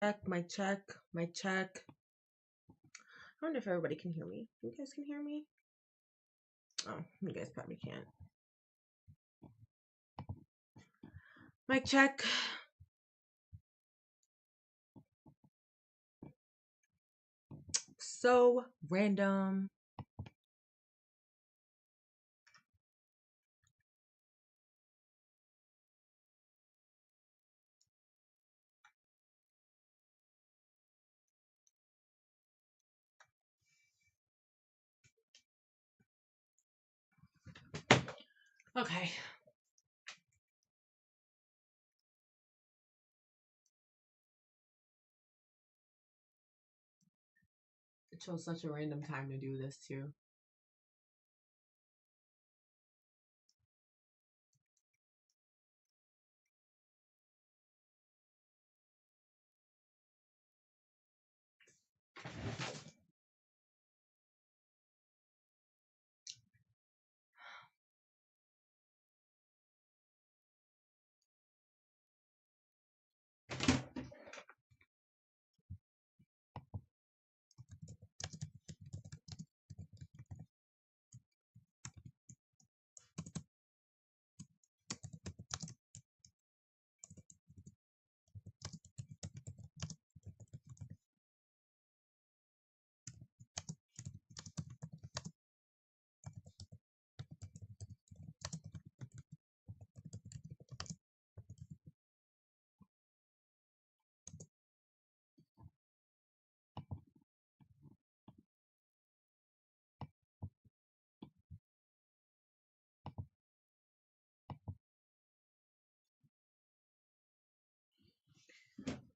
Check, my check, my check. I wonder if everybody can hear me. You guys can hear me? Oh, you guys probably can't. My check. So random. Okay. It chose such a random time to do this too.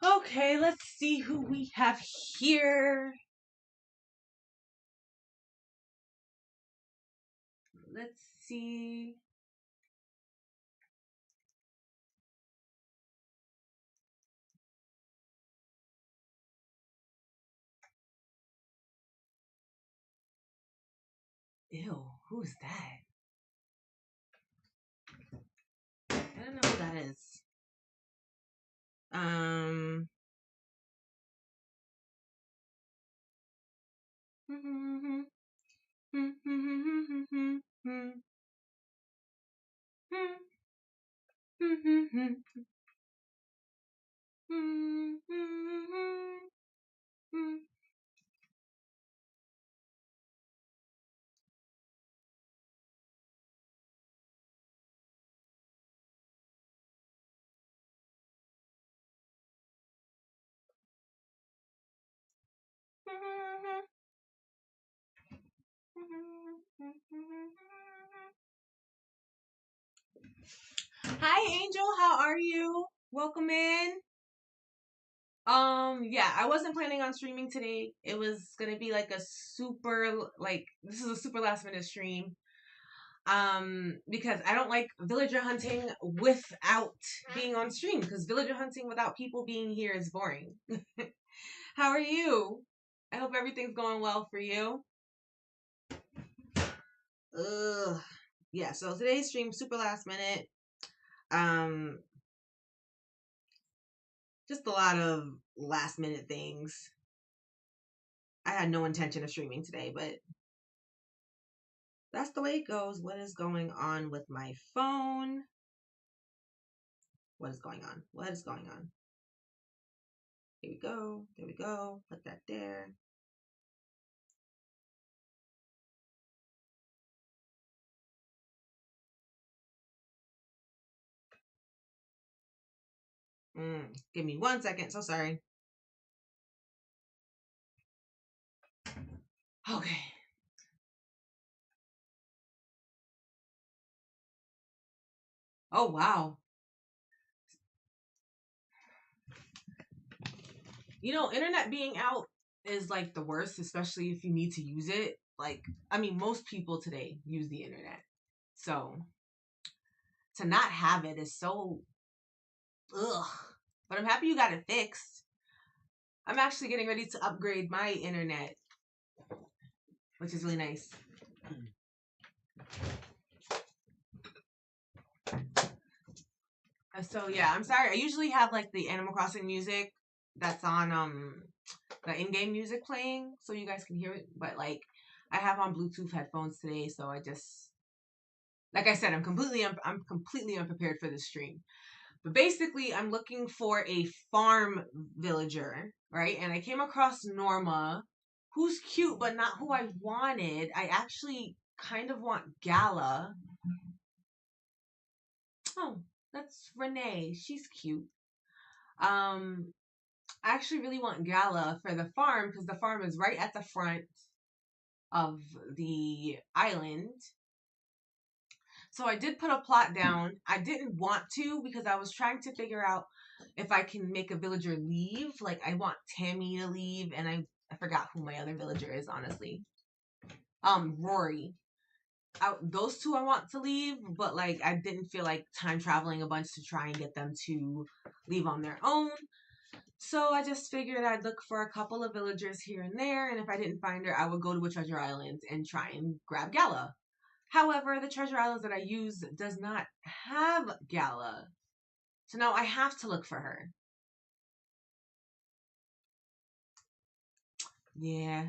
Okay, let's see who we have here. Let's see. Ew, who's that? I don't know who that is. Hi, Angel. How are you? Welcome in. Yeah, I wasn't planning on streaming today. It was gonna be like a super, like, this is a super last minute stream. Because I don't like villager hunting without being on stream, because villager hunting without people being here is boring. How are you? I hope everything's going well for you. Ugh. Yeah, so today's stream super last minute. Um, just a lot of last minute things. I had no intention of streaming today, but that's the way it goes. What is going on with my phone? What is going on? What is going on? Here we go. There we go. Put that there. Give me 1 second. So sorry. Okay. Oh, wow. Internet being out is like the worst, especially if you need to use it. Like, I mean, most people today use the internet. So to not have it is so ugh. But I'm happy you got it fixed. I'm actually getting ready to upgrade my internet, which is really nice. So yeah, I'm sorry. I usually have like the Animal Crossing music that's on the in-game music playing so you guys can hear it. But like I have on Bluetooth headphones today, so I just, like I said, I'm completely unprepared for this stream. But basically, I'm looking for a farm villager, right? And I came across Norma, who's cute, but not who I wanted. I actually kind of want Gala. Oh, that's Renee. She's cute. Um, I actually really want Gala for the farm because the farm is right at the front of the island. So I did put a plot down. I didn't want to because I was trying to figure out if I can make a villager leave. Like I want Tammy to leave, and I forgot who my other villager is, honestly. Rory. Those two I want to leave, but like I didn't feel like time traveling a bunch to try and get them to leave on their own. So I just figured I'd look for a couple of villagers here and there, and if I didn't find her, I would go to a treasure island and try and grab Gala. However, the treasure islands that I use does not have Gala. So now I have to look for her. Yeah.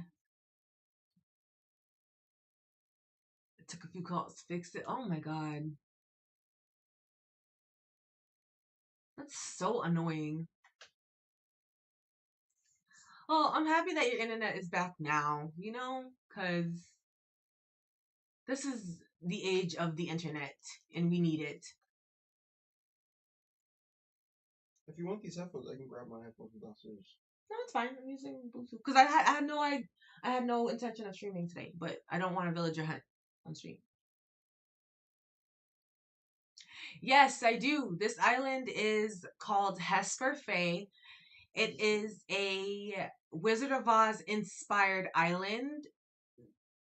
It took a few calls to fix it. Oh my god. That's so annoying. Well, I'm happy that your internet is back now, because this is the age of the internet and we need it. If you want these headphones, I can grab my headphones from downstairs. No, it's fine. I'm using Bluetooth because I had no intention of streaming today, but I don't want a villager hunt on stream. Yes, I do. This island is called Hesperfaye. It is a Wizard of Oz inspired island.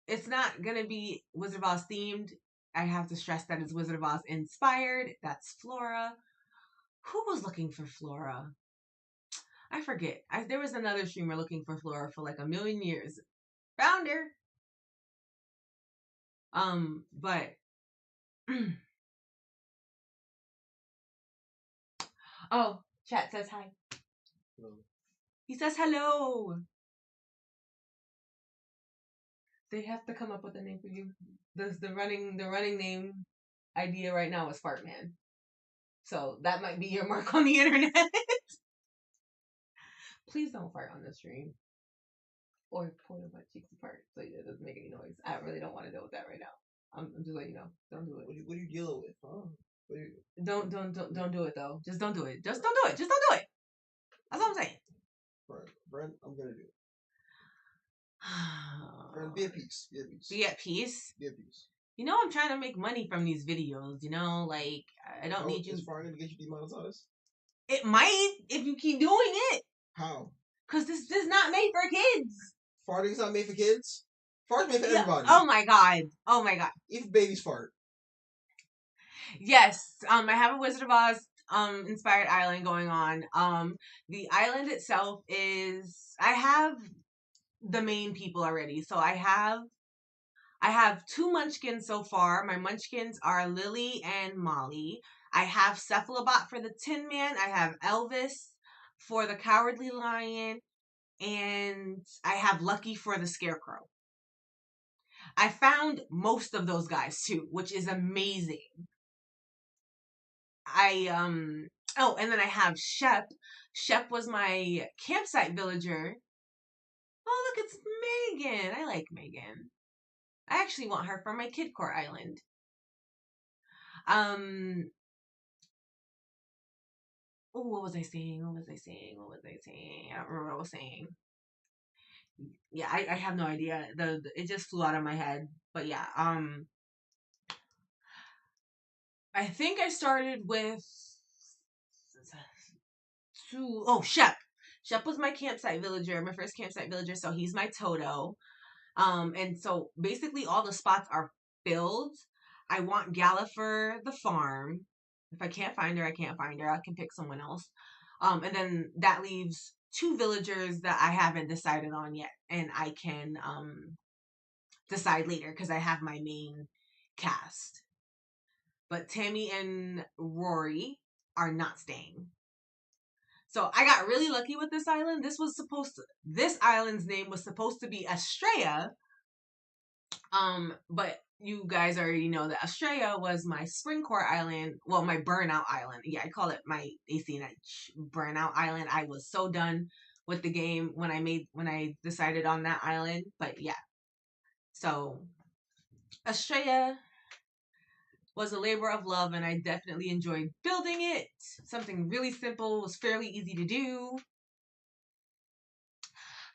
It's not gonna be Wizard of Oz themed. I have to stress that it's Wizard of Oz inspired. That's Flora. Who was looking for Flora? I forget. There was another streamer looking for Flora for like a million years. Found her. But oh, chat says hi. No. He says hello. They have to come up with a name for you. The running name idea right now is Fart Man. So that might be your mark on the internet. Please don't fart on the stream. Or pull your butt cheeks apart so it doesn't make any noise. I really don't want to deal with that right now. I'm just letting you know. Don't do it. What are you dealing with? Huh? Don't do it though. Just don't do it. Just don't do it. Just don't do it. That's all I'm saying. Brent, I'm gonna do it. Brent, be at peace. Be at peace. Be at peace. Be at peace. I'm trying to make money from these videos. Like I don't need you. Is farting gonna get you demonetized? It might if you keep doing it. How? Because this is not made for kids. Farting's not made for kids? Fart's made for everybody. Oh my god. Oh my god. Even babies fart. Yes. I have a Wizard of Oz inspired island going on. The island itself is, I have the main people already. So I have 2 munchkins so far. My munchkins are Lily and Molly. I have Cephalobot for the Tin Man. I have Elvis for the Cowardly Lion. And I have Lucky for the Scarecrow. I found most of those guys too, which is amazing. And then I have Shep. Shep was my campsite villager. Oh, look, it's Megan. I like Megan. I actually want her for my Kid Core Island. What was I saying? I don't remember what I was saying. Yeah, I have no idea. It just flew out of my head. But yeah, I think I started with Shep. Shep was my campsite villager, my first campsite villager, so he's my Toto. And so basically all the spots are filled. I want Gala for the farm. If I can't find her, I can't find her. I can pick someone else. And then that leaves 2 villagers that I haven't decided on yet. And I can decide later because I have my main cast. But Tammy and Rory are not staying. So I got really lucky with this island. This island's name was supposed to be Estrella. But you guys already know that Estrella was my spring core island. Well, my burnout island. Yeah, I call it my ACNH burnout island. I was so done with the game when I decided on that island. But yeah, so Estrella was a labor of love, and I definitely enjoyed building it. Something really simple, was fairly easy to do.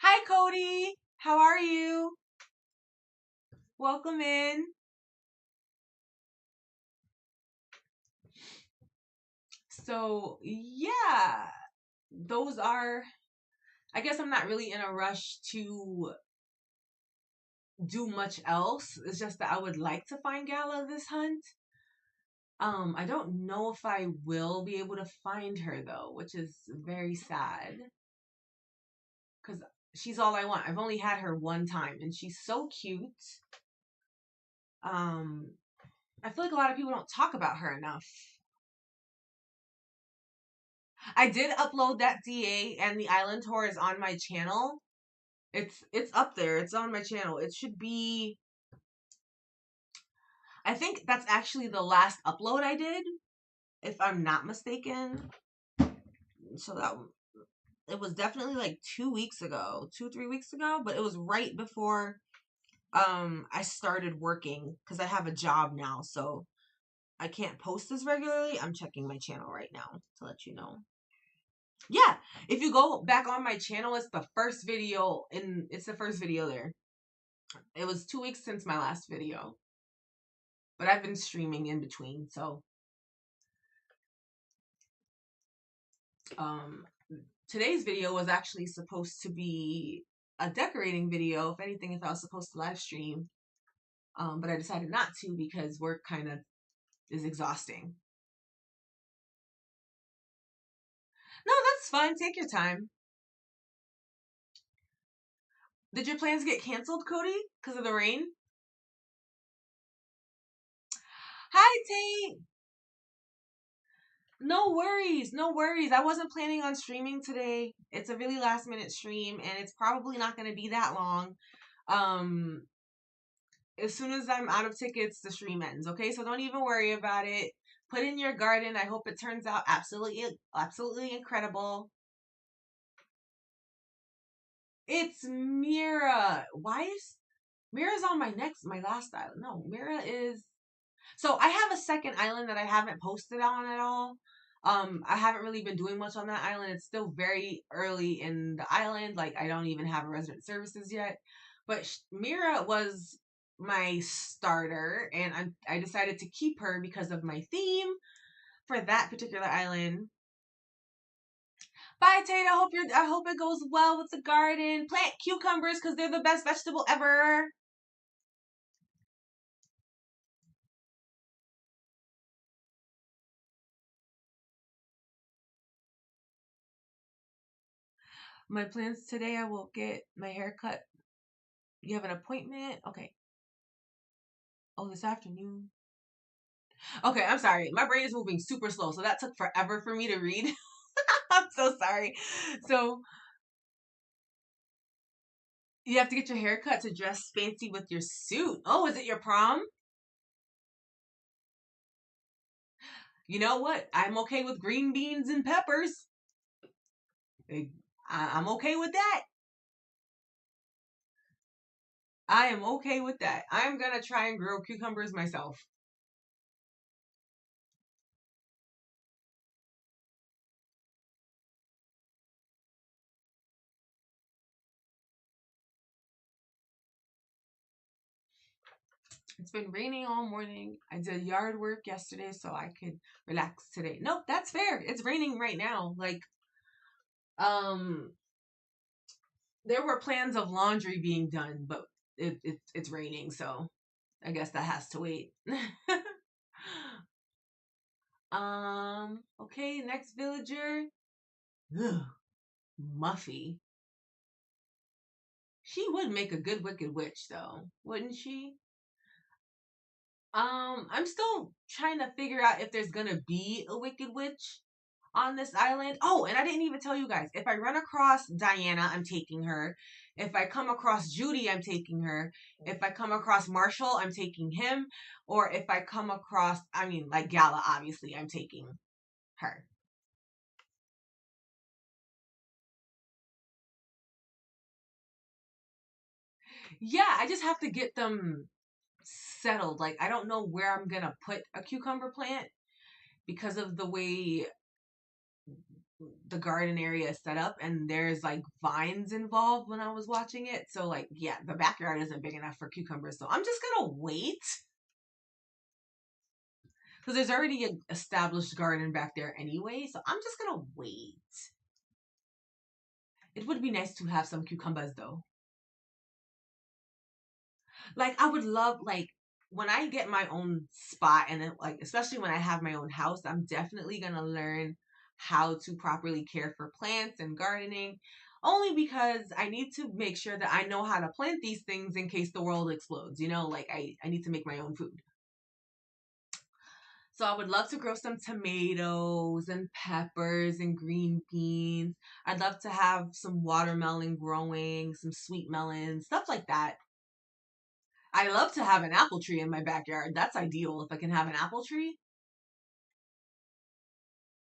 Hi, Cody. How are you? Welcome in. So, yeah, those are, I guess I'm not really in a rush to do much else. It's just that I would like to find Gala this hunt. I don't know if I will be able to find her though, which is very sad because she's all I want. I've only had her one time and she's so cute. Um, I feel like a lot of people don't talk about her enough. I did upload that DA and the island tour is on my channel. It's up there. It's on my channel. It should be, I think that's actually the last upload I did, if I'm not mistaken. So that it was definitely like 2 weeks ago, 2, 3 weeks ago, but it was right before I started working because I have a job now, so I can't post as regularly. I'm checking my channel right now to let you know. Yeah, if you go back on my channel, it's the first video it's the first video there. It was 2 weeks since my last video, but I've been streaming in between, so um today's video was actually supposed to be a decorating video. If anything, if I was supposed to live stream, but I decided not to because work kind of is exhausting. No, that's fine. Take your time. Did your plans get canceled, Cody, because of the rain? Hi, Tate. No worries, no worries. I wasn't planning on streaming today. It's a really last minute stream, and it's probably not going to be that long. Um, as soon as I'm out of tickets, the stream ends. Okay, so don't even worry about it. Put in your garden. I hope it turns out absolutely incredible. It's Mira. Why is Mira's on my last island? No, Mira is. So I have a second island that I haven't posted on at all. I haven't really been doing much on that island. It's still very early in the island. Like I don't even have a resident services yet. But Mira was my starter, and I decided to keep her because of my theme for that particular island. Bye, Tate. I hope it goes well with the garden. Plant cucumbers because they're the best vegetable ever. My plans today, I will get my hair cut. You have an appointment? Okay. Oh, this afternoon. Okay, I'm sorry. My brain is moving super slow, so that took forever for me to read. I'm so sorry. So, you have to get your hair cut to dress fancy with your suit. Oh, is it your prom? You know what? I'm okay with green beans and peppers. I'm okay with that. I am okay with that. I'm gonna try and grow cucumbers myself. It's been raining all morning. I did yard work yesterday so I could relax today. Nope, that's fair. It's raining right now. Like, um, there were plans of laundry being done, but it's raining, so I guess that has to wait. Okay, next villager. Ugh, Muffy. She would make a good wicked witch though, wouldn't she? I'm still trying to figure out if there's gonna be a wicked witch. on this island. Oh, and I didn't even tell you guys. If I run across Diana, I'm taking her. If I come across Judy, I'm taking her. If I come across Marshall, I'm taking him. Or if I come across, I mean, like Gala, obviously, I'm taking her. Yeah, I just have to get them settled. Like, I don't know where I'm gonna put a cucumber plant because of the way the garden area is set up, and there's like vines involved when I was watching it. So like, yeah, the backyard isn't big enough for cucumbers. So I'm just gonna wait because there's already an established garden back there anyway. So I'm just gonna wait. It would be nice to have some cucumbers though. Like I would love like when I get my own spot and then like especially when I have my own house, I'm definitely gonna learn how to properly care for plants and gardening. Only because I need to make sure that I know how to plant these things in case the world explodes. You know, like I need to make my own food. So I would love to grow some tomatoes and peppers and green beans. I'd love to have some watermelon growing, some sweet melons, stuff like that. I love to have an apple tree in my backyard. That's ideal if I can have an apple tree.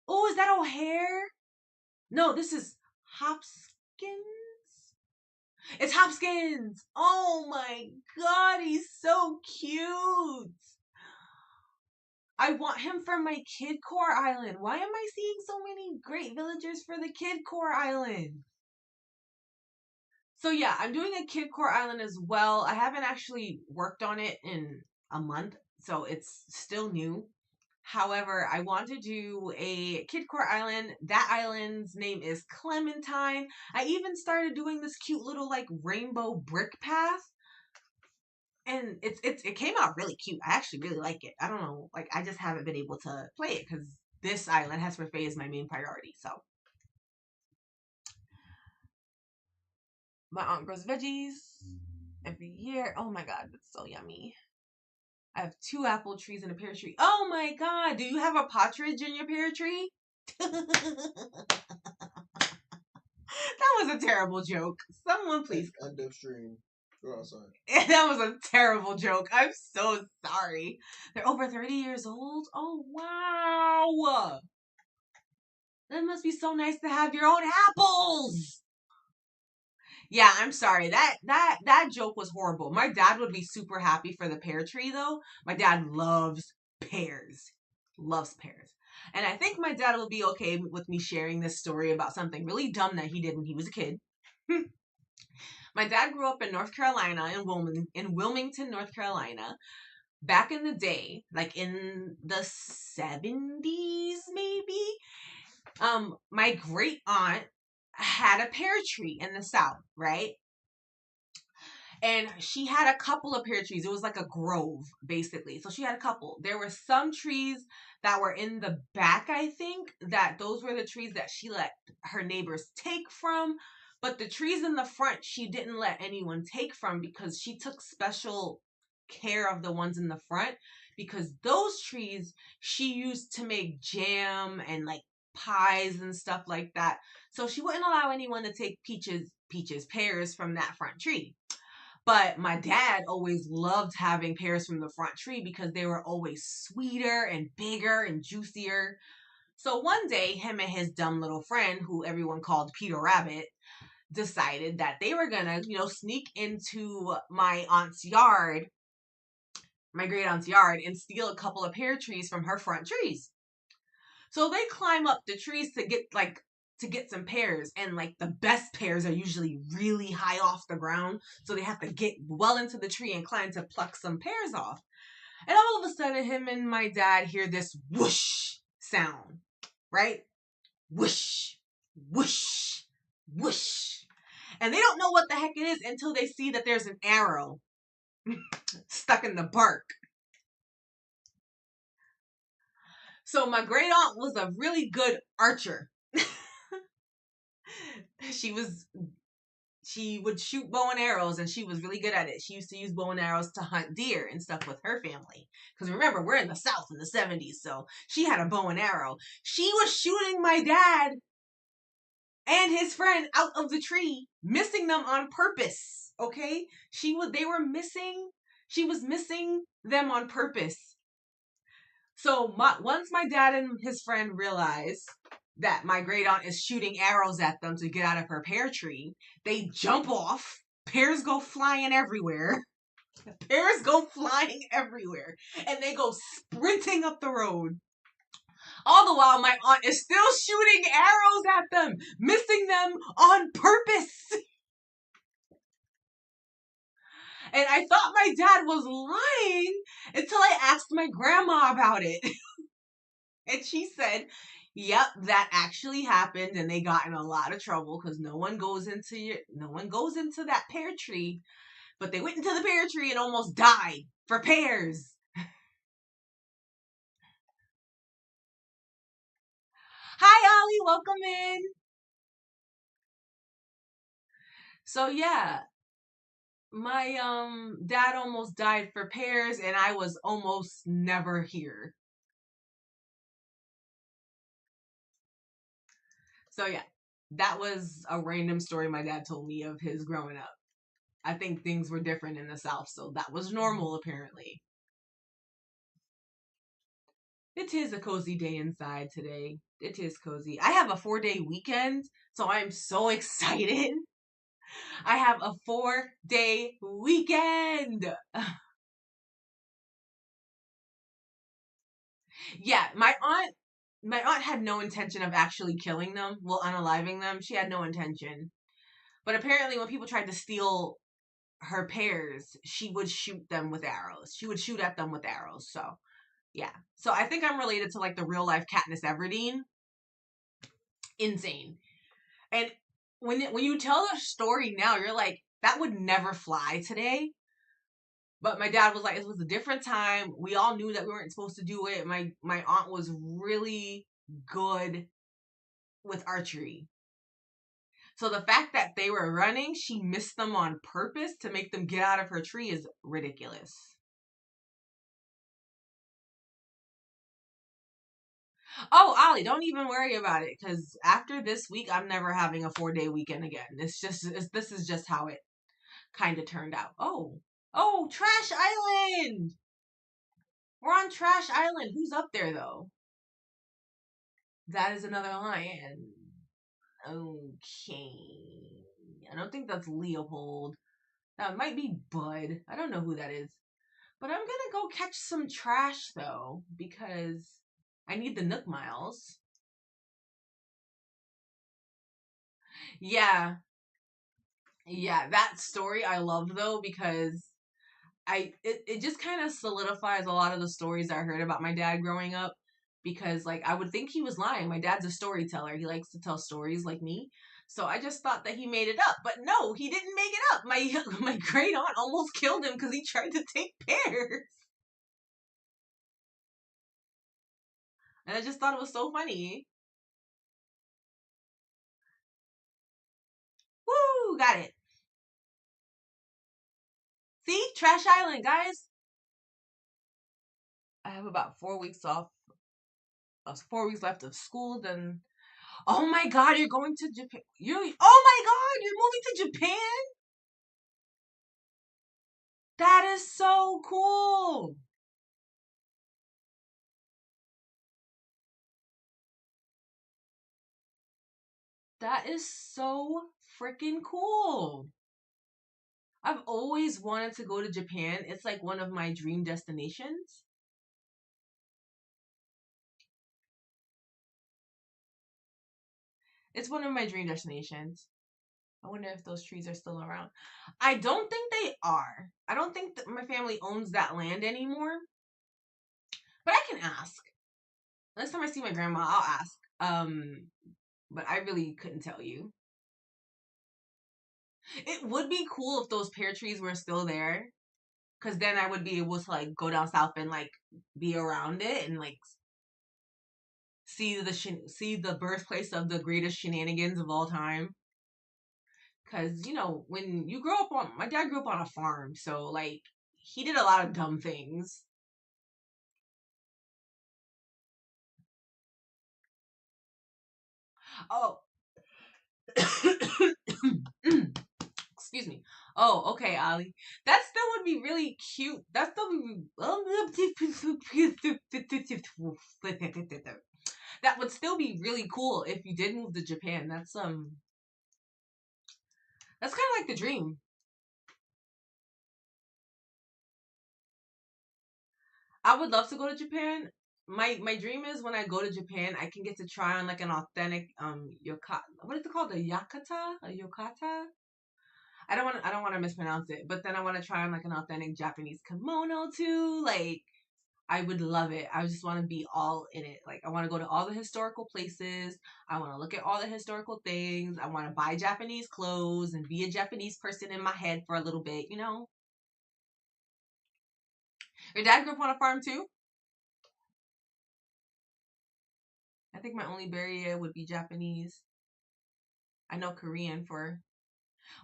Oh, is that O'Hare? No, this is Hopkins. It's Hopkins. Oh my god, he's so cute. I want him for my Kid Core Island. Why am I seeing so many great villagers for the Kid Core Island? So yeah, I'm doing a Kid Core Island as well. I haven't actually worked on it in a month, so it's still new. However, I want to do a Kid Core Island. That island's name is Clementine. I even started doing this cute little like rainbow brick path. And it came out really cute. I actually really like it. I don't know, like I just haven't been able to play it because this island, Hesperfaye, is my main priority. So my aunt grows veggies every year. Oh my god, that's so yummy. I have 2 apple trees and a pear tree. Oh my god, do you have a partridge in your pear tree? That was a terrible joke. Someone please. End of stream. Go outside. That was a terrible joke. I'm so sorry. They're over 30 years old? Oh, wow. That must be so nice to have your own apples. Yeah, I'm sorry. That joke was horrible. My dad would be super happy for the pear tree though. My dad loves pears. Loves pears. And I think my dad will be okay with me sharing this story about something really dumb that he did when he was a kid. My dad grew up in North Carolina, in Wilmington, North Carolina. Back in the day, like in the 70s maybe, my great aunt had a pear tree in the South, right? And she had a couple of pear trees. It was like a grove, basically. So she had a couple. There were some trees that were in the back, I think, that those were the trees that she let her neighbors take from. But the trees in the front, she didn't let anyone take from because she took special care of the ones in the front because those trees she used to make jam and like pies and stuff like that. So she wouldn't allow anyone to take pears from that front tree. But my dad always loved having pears from the front tree because they were always sweeter and bigger and juicier. So one day, him and his dumb little friend, who everyone called Peter Rabbit, decided that they were gonna, sneak into my aunt's yard, my great aunt's yard, and steal a couple of pear trees from her front trees. So they climb up the trees to get some pears, and like the best pears are usually really high off the ground, so they have to get well into the tree and climb to pluck some pears off. And all of a sudden, him and my dad hear this whoosh sound, right? Whoosh, whoosh, whoosh. And they don't know what the heck it is until they see that there's an arrow stuck in the bark. So my great aunt was a really good archer. She was she would shoot bow and arrows, and she was really good at it. She used to use bow and arrows to hunt deer and stuff with her family. Because remember, we're in the South in the 70s, so she had a bow and arrow. She was shooting my dad and his friend out of the tree, missing them on purpose. Okay? They were missing, she was missing them on purpose. So once my dad and his friend realized that my great aunt is shooting arrows at them to get out of her pear tree, they jump off. Pears go flying everywhere. Pears go flying everywhere. And they go sprinting up the road. All the while, my aunt is still shooting arrows at them, missing them on purpose. And I thought my dad was lying until I asked my grandma about it. And she said, yep, that actually happened, and they got in a lot of trouble because no one goes into that pear tree. But they went into the pear tree and almost died for pears. Hi, Ollie, welcome in. So yeah, my dad almost died for pears, and I was almost never here. So yeah, that was a random story my dad told me of his growing up. I think things were different in the South, so that was normal apparently. It is a cozy day inside today. It is cozy. I have a 4-day weekend, so I'm so excited. I have a 4-day weekend. Yeah, my aunt had no intention of actually killing them, well, unaliving them. She had no intention. But apparently when people tried to steal her pears, she would shoot them with arrows. She would shoot at them with arrows. So, yeah. So I think I'm related to like the real life Katniss Everdeen. Insane. And when you tell the story now, you're like, that would never fly today. But my dad was like, it was a different time. We all knew that we weren't supposed to do it. My aunt was really good with archery. So the fact that they were running, she missed them on purpose to make them get out of her tree is ridiculous. Oh, Ollie, don't even worry about it, because after this week, I'm never having a 4-day weekend again. This is just how it kind of turned out. Oh, Trash Island! We're on Trash Island. Who's up there, though? That is another lion. Okay. I don't think that's Leopold. That might be Bud. I don't know who that is. But I'm gonna go catch some trash, though, because I need the Nook Miles. Yeah, yeah, that story I love, though, because it just kind of solidifies a lot of the stories I heard about my dad growing up, because like I would think he was lying. My dad's a storyteller. He likes to tell stories like me. So I just thought that he made it up. But no, he didn't make it up. My great aunt almost killed him because he tried to take pears. And I just thought it was so funny. Woo, got it. See? Trash Island, guys. I have about 4 weeks off. 4 weeks left of school, then oh my god, you're going to Japan. Oh my god, you're moving to Japan? That is so cool. That is so freaking cool. I've always wanted to go to Japan. It's like one of my dream destinations. It's one of my dream destinations. I wonder if those trees are still around. I don't think they are. I don't think that my family owns that land anymore. But I can ask. Next time I see my grandma, I'll ask. But I really couldn't tell you. It would be cool if those pear trees were still there, because then I would be able to like go down south and like be around it and like see the birthplace of the greatest shenanigans of all time. Cause when you grow up on, my dad grew up on a farm, so like he did a lot of dumb things. Oh, excuse me. Oh, okay, Ali. That still would be really cute. That still would be that would still be really cool if you did move to Japan. That's kind of like the dream. I would love to go to Japan. My dream is when I go to Japan, I can get to try on like an authentic yokata. What is it called? A yakata? A yokata? I don't want to mispronounce it, but then I want to try on like an authentic Japanese kimono too. Like I would love it. I just want to be all in it. Like I want to go to all the historical places. I want to look at all the historical things. I want to buy Japanese clothes and be a Japanese person in my head for a little bit. Your dad grew up on a farm too? I think my only barrier would be Japanese. I know Korean for.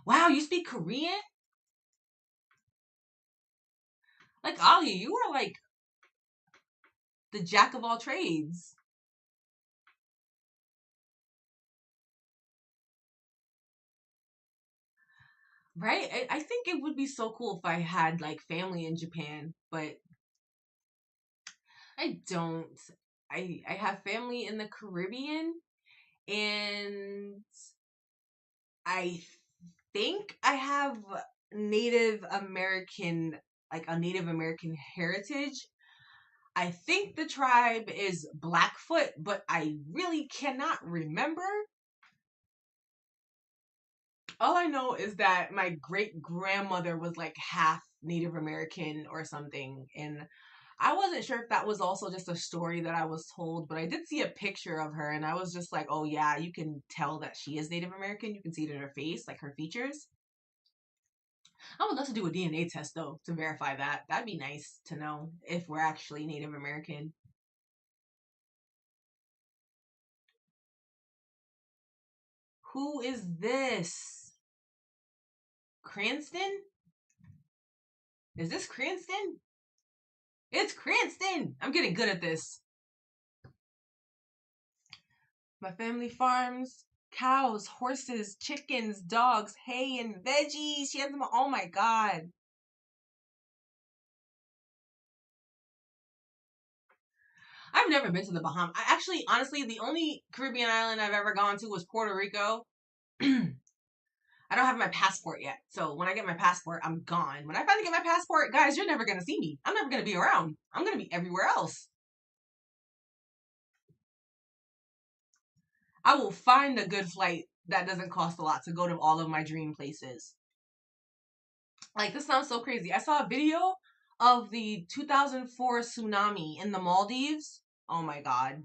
Wow, you speak Korean? Like Ali, you are like the jack of all trades. Right? I think it would be so cool if I had like family in Japan, but I don't. I have family in the Caribbean, and I think I have Native American, like a Native American heritage. I think the tribe is Blackfoot, but I really cannot remember. All I know is that my great grandmother was like half Native American or something. And I wasn't sure if that was also just a story that I was told, but I did see a picture of her and I was just like, oh yeah, you can tell that she is Native American. You can see it in her face, like her features. I would love to do a DNA test though to verify that. That'd be nice to know if we're actually Native American. Who is this? Cranston? Is this Cranston? It's Cranston! I'm getting good at this. My family farms cows, horses, chickens, dogs, hay, and veggies. She has them. Oh my God. I've never been to the Bahamas. I actually, honestly, the only Caribbean island I've ever gone to was Puerto Rico. I don't have my passport yet. So when I get my passport, I'm gone. When I finally get my passport, guys, you're never going to see me. I'm never going to be around. I'm going to be everywhere else. I will find a good flight that doesn't cost a lot to go to all of my dream places. Like, this sounds so crazy. I saw a video of the 2004 tsunami in the Maldives. Oh my God.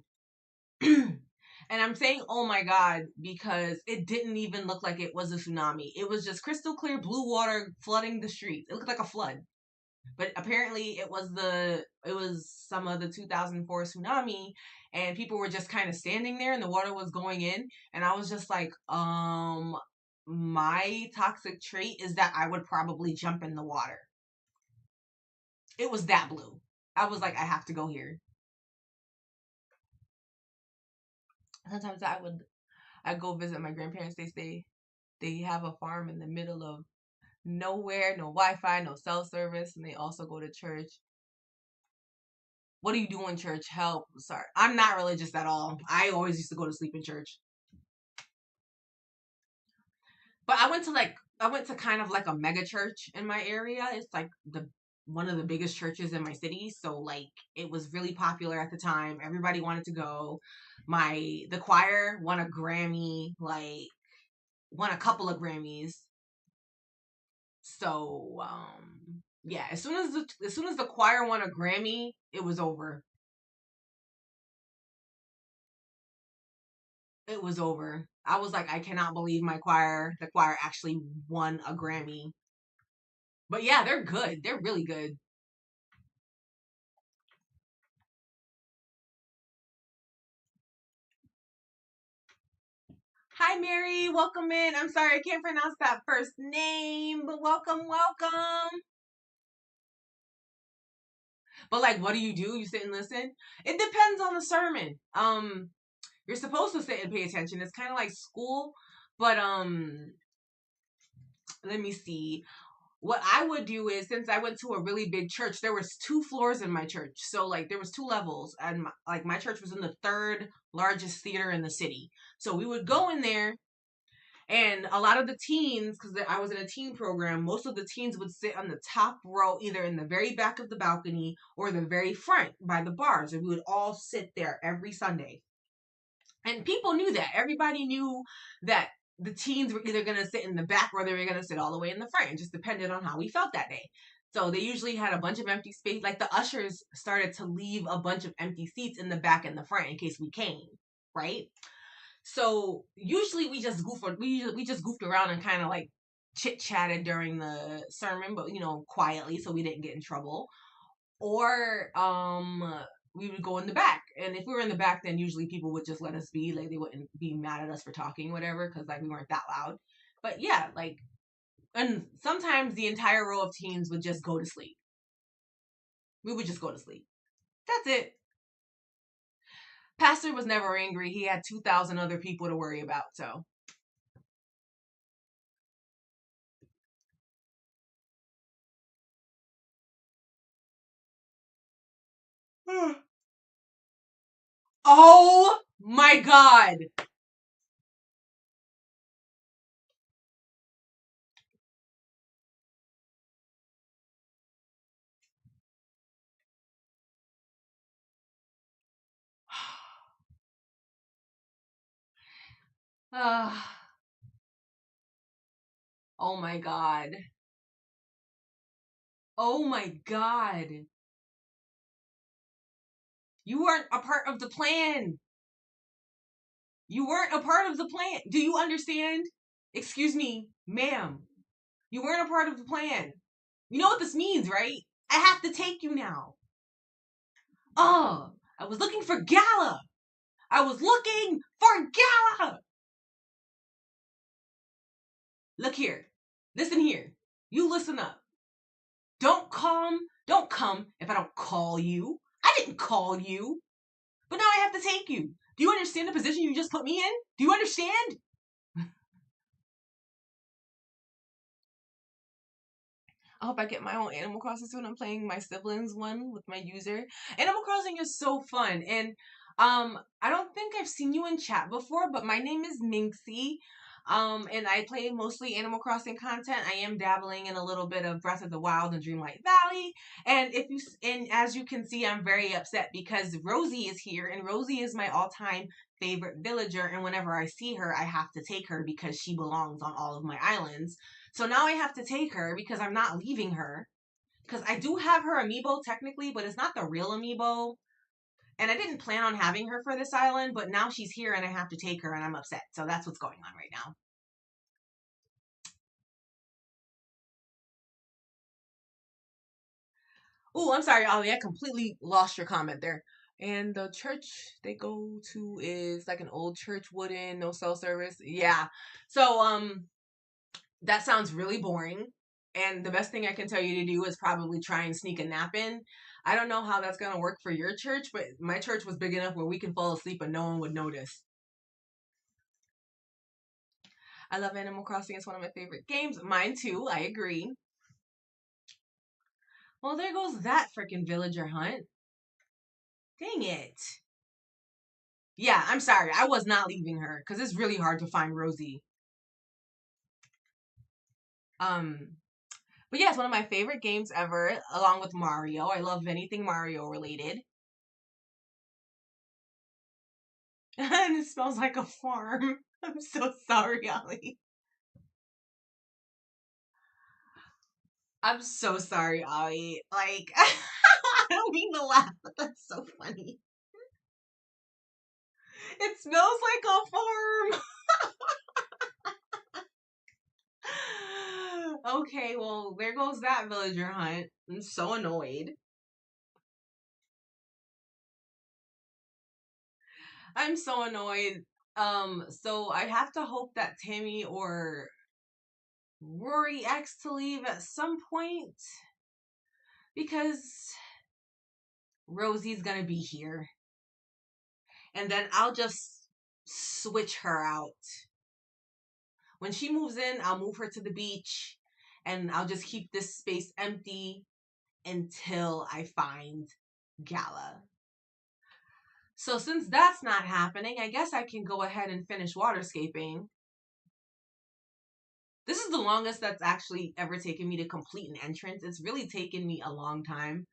And I'm saying, oh my God, because it didn't even look like it was a tsunami. It was just crystal clear blue water flooding the streets. It looked like a flood. But apparently it was some of the 2004 tsunami and people were just kind of standing there and the water was going in and I was just like, my toxic trait is that I would probably jump in the water. It was that blue. I was like, I have to go here. Sometimes I'd go visit my grandparents. They have a farm in the middle of nowhere, no Wi-Fi, no cell service, and they also go to church. What do you do in church? Help. Sorry. I'm not religious at all. I always used to go to sleep in church. But I went to kind of like a mega church in my area. It's like the one of the biggest churches in my city. So like it was really popular at the time. Everybody wanted to go. The choir won a Grammy, like won a couple of Grammys. So yeah, as soon as the choir won a Grammy, it was over. It was over. I was like, I cannot believe the choir actually won a Grammy. But yeah, they're good. They're really good. Hi, Mary. Welcome in. I'm sorry I can't pronounce that first name, but welcome, welcome. But like, what do? You sit and listen? It depends on the sermon. You're supposed to sit and pay attention. It's kind of like school, but let me see. What I would do is, since I went to a really big church, there was 2 floors in my church, so like there was 2 levels, and my church was in the third largest theater in the city. So we would go in there, and a lot of the teens, because I was in a teen program, most of the teens would sit on the top row, either in the very back of the balcony or the very front by the bars, and we would all sit there every Sunday. And people knew that. Everybody knew that the teens were either going to sit in the back or they were going to sit all the way in the front. It just depended on how we felt that day. So they usually had a bunch of empty space. Like the ushers started to leave a bunch of empty seats in the back and the front in case we came, right? So usually we just we just goofed around and kind of like chit chatted during the sermon, but quietly so we didn't get in trouble. Or we would go in the back, and if we were in the back, then usually people would just let us be, like they wouldn't be mad at us for talking, whatever, because like we weren't that loud. But yeah, like, and sometimes the entire row of teens would just go to sleep. We would just go to sleep. That's it. Pastor was never angry. He had 2,000 other people to worry about, so. Oh my God. Oh my God. Oh my God. You weren't a part of the plan. You weren't a part of the plan. Do you understand? Excuse me, ma'am. You weren't a part of the plan. You know what this means, right? I have to take you now. Oh, I was looking for Gala. I was looking for Gala. Look here. Listen here. You listen up. Don't come if I don't call you. I didn't call you. But now I have to take you. Do you understand the position you just put me in? Do you understand? I hope I get my own Animal Crossing soon. I'm playing my siblings one with my user. Animal Crossing is so fun. And I don't think I've seen you in chat before, but my name is Minxie. And I play mostly Animal Crossing content. I am dabbling in a little bit of Breath of the Wild and Dreamlight Valley. And as you can see, I'm very upset because Rosie is here, and Rosie is my all-time favorite villager. And whenever I see her, I have to take her because she belongs on all of my islands. So now I have to take her because I'm not leaving her. Because I do have her amiibo technically, but it's not the real amiibo. And I didn't plan on having her for this island, but now she's here and I have to take her and I'm upset. So that's what's going on right now. Oh, I'm sorry, Ollie. I completely lost your comment there. And the church they go to is like an old church, wooden, no cell service. Yeah. So that sounds really boring. And the best thing I can tell you to do is probably try and sneak a nap in. I don't know how that's going to work for your church, but my church was big enough where we can fall asleep and no one would notice. I love Animal Crossing. It's one of my favorite games. Mine too. I agree. Well, there goes that freaking villager hunt. Dang it. Yeah, I'm sorry. I was not leaving her because it's really hard to find Rosie. Um, but yeah, it's one of my favorite games ever, along with Mario. I love anything Mario related. And it smells like a farm. I'm so sorry, Ollie. I'm so sorry, Ollie. Like, I don't mean to laugh, but that's so funny. It smells like a farm. Okay, well, there goes that villager hunt. I'm so annoyed. I'm so annoyed. So I have to hope that Tammy or Rory asks to leave at some point because Rosie's gonna be here. And then I'll just switch her out. When she moves in, I'll move her to the beach and I'll just keep this space empty until I find Gala. So since that's not happening, I guess I can go ahead and finish waterscaping. This is the longest that's actually ever taken me to complete an entrance. It's really taken me a long time.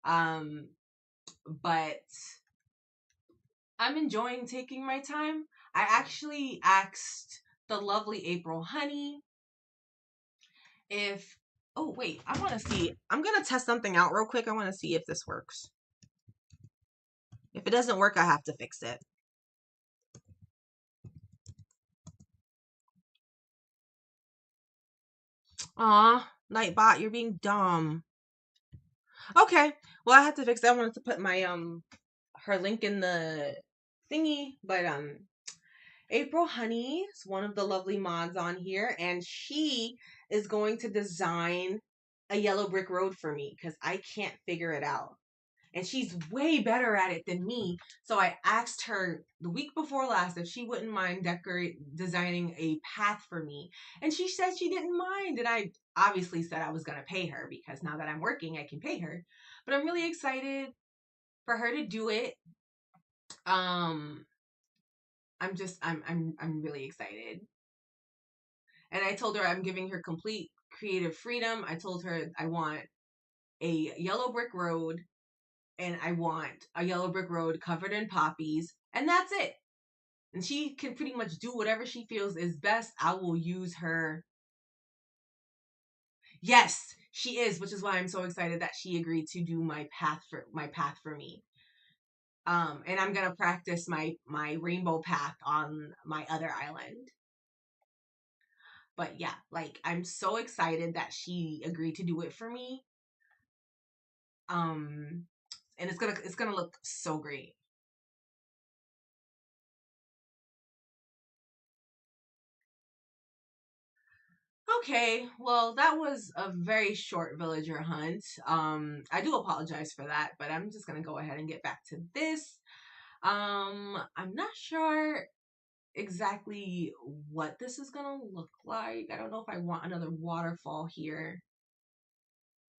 But I'm enjoying taking my time. I actually asked the lovely April Honey if, oh wait, I want to see. I'm going to test something out real quick. I want to see if this works. If it doesn't work, I have to fix it. Aw, Nightbot, you're being dumb. Okay, well I have to fix that. I wanted to put my her link in the thingy, but April Honey is one of the lovely mods on here, and she is going to design a yellow brick road for me because I can't figure it out. And she's way better at it than me. So I asked her the week before last if she wouldn't mind designing a path for me. And she said she didn't mind. And I obviously said I was going to pay her because now that I'm working, I can pay her. But I'm really excited for her to do it. I'm really excited. And I told her I'm giving her complete creative freedom. I told her I want a yellow brick road and I want a yellow brick road covered in poppies, and that's it. And she can pretty much do whatever she feels is best. I will use her. Yes, she is, which is why I'm so excited that she agreed to do my path for me. And I'm gonna practice my rainbow path on my other island. But yeah, like I'm so excited that she agreed to do it for me. And it's gonna look so great. Okay, well, that was a very short villager hunt. I do apologize for that, but I'm just gonna go ahead and get back to this. I'm not sure exactly what this is gonna look like. I don't know if I want another waterfall here.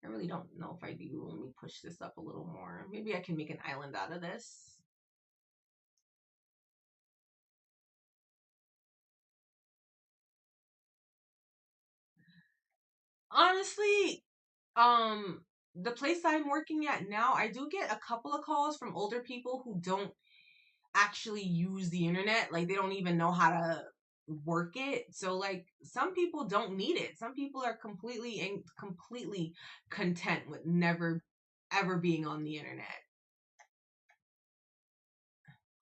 I really don't know if I do. Let me push this up a little more. Maybe I can make an island out of this. Honestly, the place I'm working at now, I do get a couple of calls from older people who don't actually use the internet. Like they don't even know how to work it. So like some people don't need it. Some people are completely content with never ever being on the internet.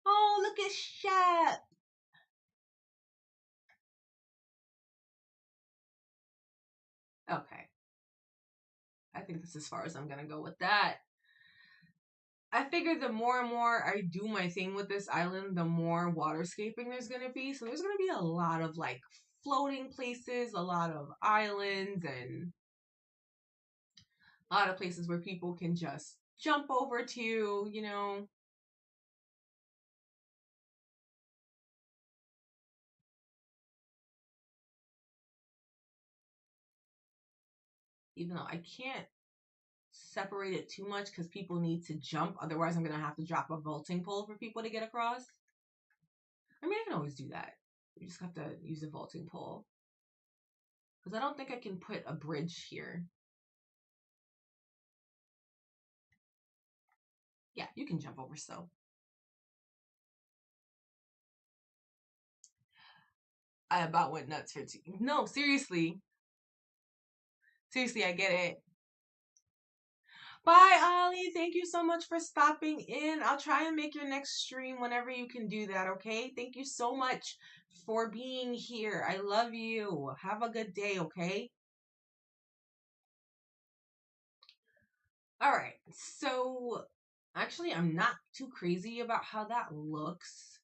Oh, look at Shep. Okay. I think that's as far as I'm gonna go with that. I figure the more and more I do my thing with this island, the more waterscaping there's gonna be. So there's gonna be a lot of like floating places, a lot of islands, and a lot of places where people can just jump over to, you know. Even though I can't separate it too much because people need to jump. Otherwise, I'm going to have to drop a vaulting pole for people to get across. I mean, I can always do that. You just have to use a vaulting pole. Because I don't think I can put a bridge here. Yeah, you can jump over so. I about went nuts for two. No, seriously. Seriously, I get it. Bye, Ollie. Thank you so much for stopping in. I'll try and make your next stream whenever you can do that, okay? Thank you so much for being here. I love you. Have a good day, okay? All right. So, actually, I'm not too crazy about how that looks.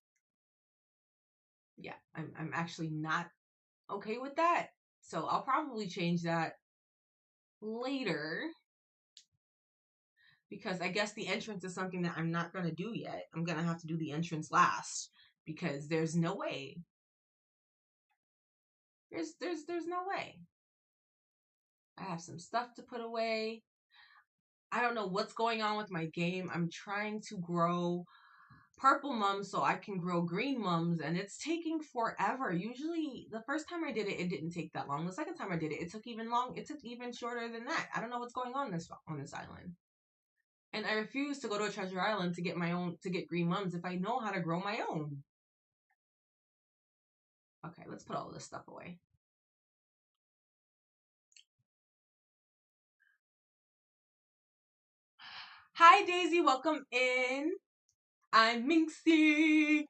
Yeah, I'm actually not okay with that. So I'll probably change that later because I guess the entrance is something that I'm not gonna do yet. I'm gonna have to do the entrance last because there's no way. There's no way. I have some stuff to put away. I don't know what's going on with my game. I'm trying to grow purple mums so I can grow green mums, and it's taking forever. Usually the first time I did it, it didn't take that long. The second time I did it, it took even shorter than that. I don't know what's going on this island. And I refuse to go to a treasure island to get green mums if I know how to grow my own. Okay, let's put all this stuff away. Hi Daisy, welcome in. I'm Minxie.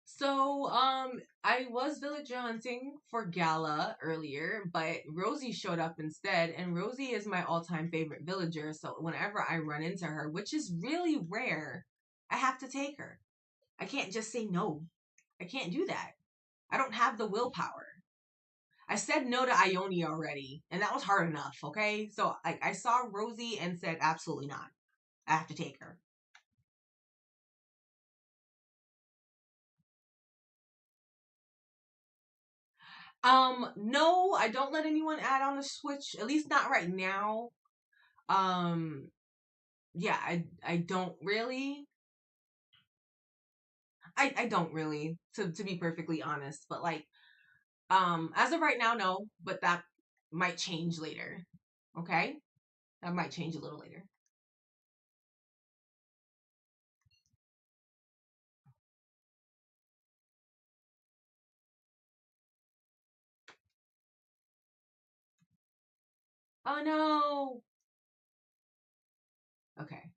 So, I was villager hunting for Gala earlier, but Rosie showed up instead, and Rosie is my all-time favorite villager. So whenever I run into her, which is really rare, I have to take her. I can't just say no. I can't do that. I don't have the willpower. I said no to Ione already, and that was hard enough, okay? So I saw Rosie and said absolutely not. I have to take her. No, I don't let anyone add on the Switch, at least not right now. Um, yeah, I don't really. I don't really, to be perfectly honest, but like, as of right now, no, but that might change later. Okay? That might change a little later. Oh no. Okay.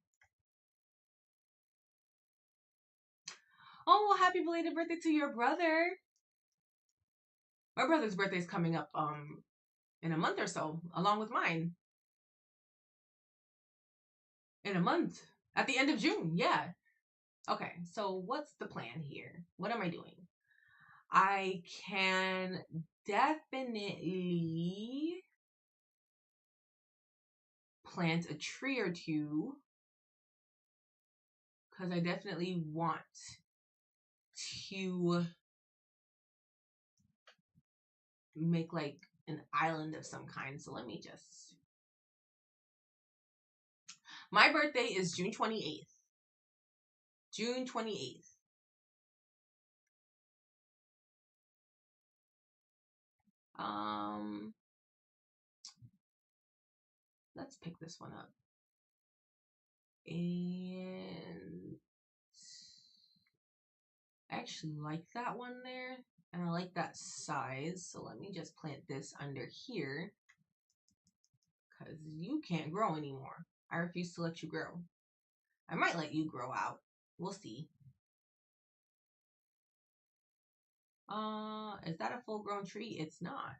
Oh, well, happy belated birthday to your brother. My brother's birthday is coming up in a month or so, along with mine. In a month. At the end of June, yeah. Okay, so what's the plan here? What am I doing? I can definitely plant a tree or two because I definitely want to make like an island of some kind. So let me just. My birthday is June 28th. June 28th. Um, let's pick this one up. And I actually like that one there. And I like that size. So let me just plant this under here. Because you can't grow anymore. I refuse to let you grow. I might let you grow out. We'll see. Is that a full-grown tree? It's not.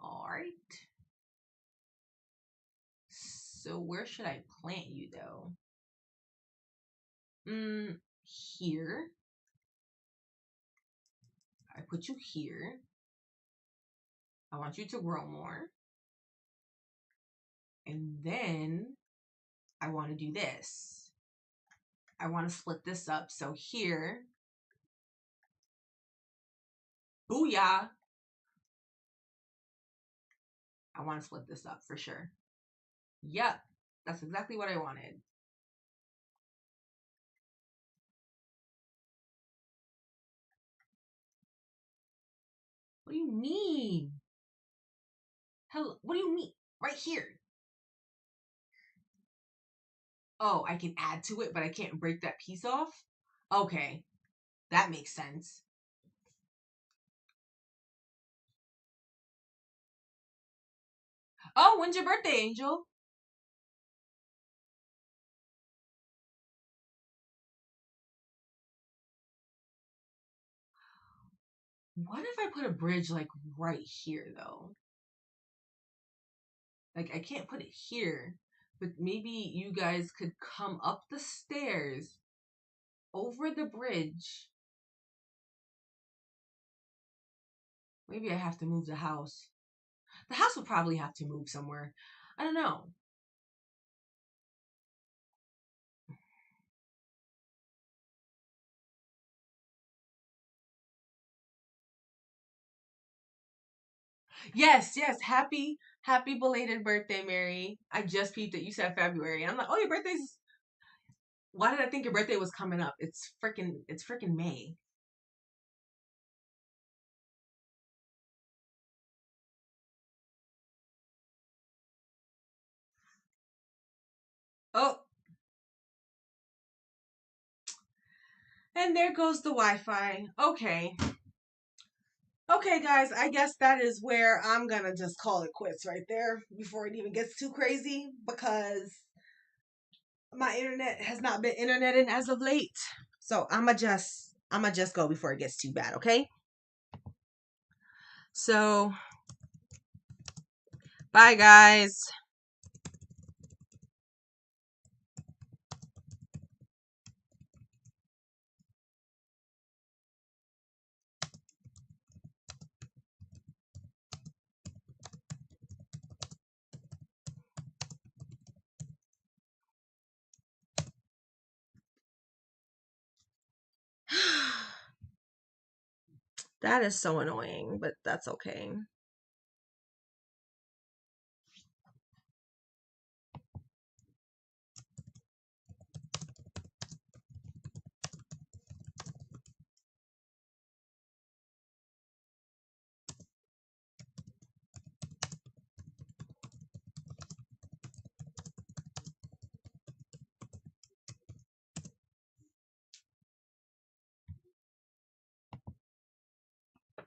Alright. So where should I plant you though? Here. I put you here. I want you to grow more. And then I want to do this. I want to split this up. So here. Booyah. I want to split this up for sure. Yep. That's exactly what I wanted. What do you mean? Hello, what do you mean? Right here. Oh, I can add to it, but I can't break that piece off? Okay, that makes sense. Oh, when's your birthday, Angel? What if I put a bridge like right here though? Like, I can't put it here, but maybe you guys could come up the stairs, over the bridge. Maybe I have to move the house. The house will probably have to move somewhere. I don't know. Yes, yes. Happy belated birthday, Mary. I just peeped that you said February. I'm like, oh, your birthday's. Why did I think your birthday was coming up? It's freaking May. Oh, and there goes the Wi-Fi. Okay. Okay, guys, I guess that is where I'm gonna just call it quits right there before it even gets too crazy because my internet has not been interneting as of late. So I'ma just go before it gets too bad, okay? So bye guys. That is so annoying, but that's okay.